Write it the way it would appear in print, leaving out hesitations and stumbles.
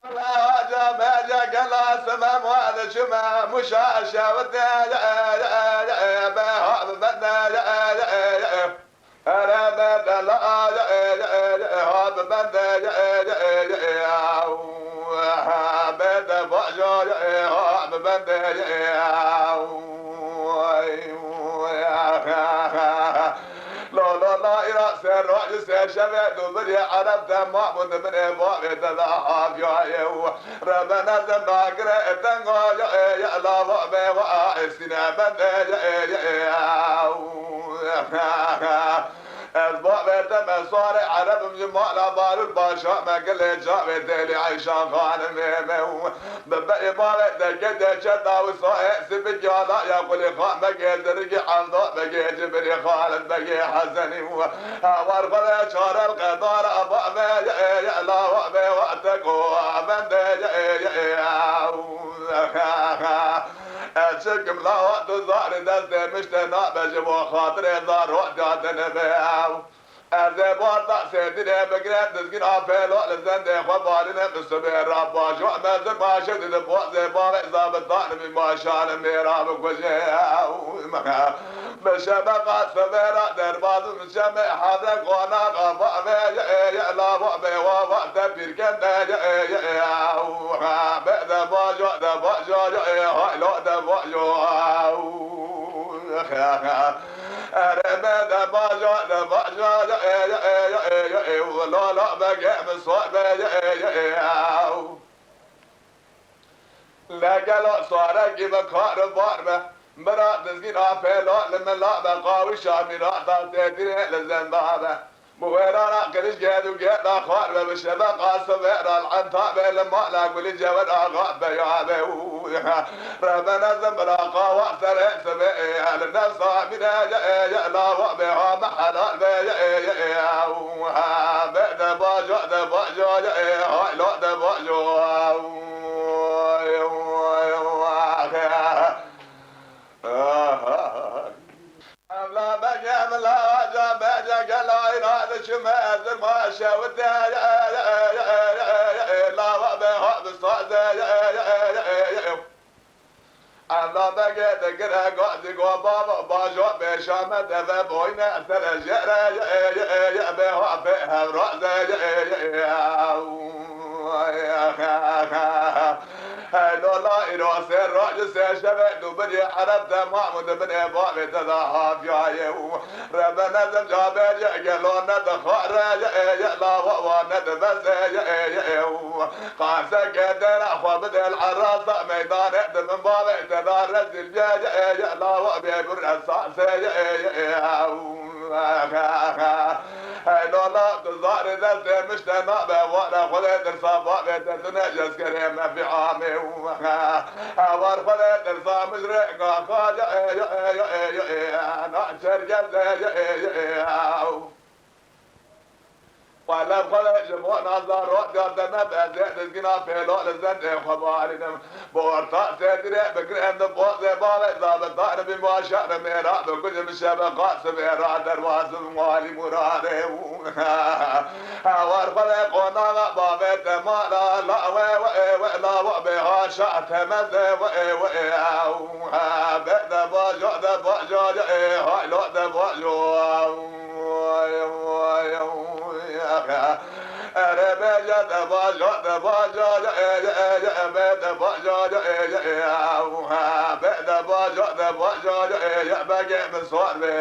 Bajome Erzurums Şewıtı Serracı serşeve dubri Arap'ta mahmud bin Ebu've tezahaf yayev Rabbena zembagre etengo ya lava bewa esine bende ya Ezba've temessare Arap'ım cimala barul başa mekele cave deli Ayşan hanım emev Bebe ibaret derke derçe davu sahe sibik yala ya kuli khan begezdir ki hamda bege cibri khalid bege hazeni var fele çarel qadar aba ve ya la ve vaqteko bende Elçikim la vakti zahri dest demişte nabeci bu hatire zar vakti beyav Eze barda sedine begre dizgin apelo lezende xabaline müsbe rabba jo mezir maşe dedi bu zebale zabıtan mi maşan merab koje beşebeka severa derbazı müseme hada kona qaba ve ya la ve va bir kende bede bajo da bajo haylo da bajo Ermede bajo da bajo la la bege müsabe La gelo sara gibi karı var mı? Bırak dizgin apelo limela be kavi şamira da tedire lezendabe Muverana kiriş gedu geda khar ve bişebe qası ve ral anta ve lema la kuli cevel ağa beyabe Rabbena zembra qawa sere sebe el nefsa bina ya la ve beha mahalal ve Bede bajo de bajo haylo de bajo Evla begem la aca bece la iradışım Erzurums Şewıtı la ve hab saze Evla bege de gire gazi go baba Bajome Şewıtı ve boyne sere jere be hab hevraze Haydo la iro serracı serşeve dubri Arap'ta mahmud bin Ebu've tezahaf yayev Rabbena zemcabe gelone de khare la va ne de beze Qanse gedere khwabd el arasa meydan de min babe tedar zilce la va be bur asase Haydo la kızar da demişte nabe va khaledir sabah ve tedine ceskere mefi ame Var fele dersa mizre qaqa na sergeze Wala fele jemo nazar ro dardana beze dizgina pelo lezen xabarinam Borta sedire bekrem de boze bale zabtar bi maşar mera do kujum şebaqat severa dervazım mali murade Var fele qona babe temala la ve la ve ha şat meze ve bede bajo da bajo haylo da bajo Erebeja da bajo da bajo bede bajo bede bajo da bajo bege misor be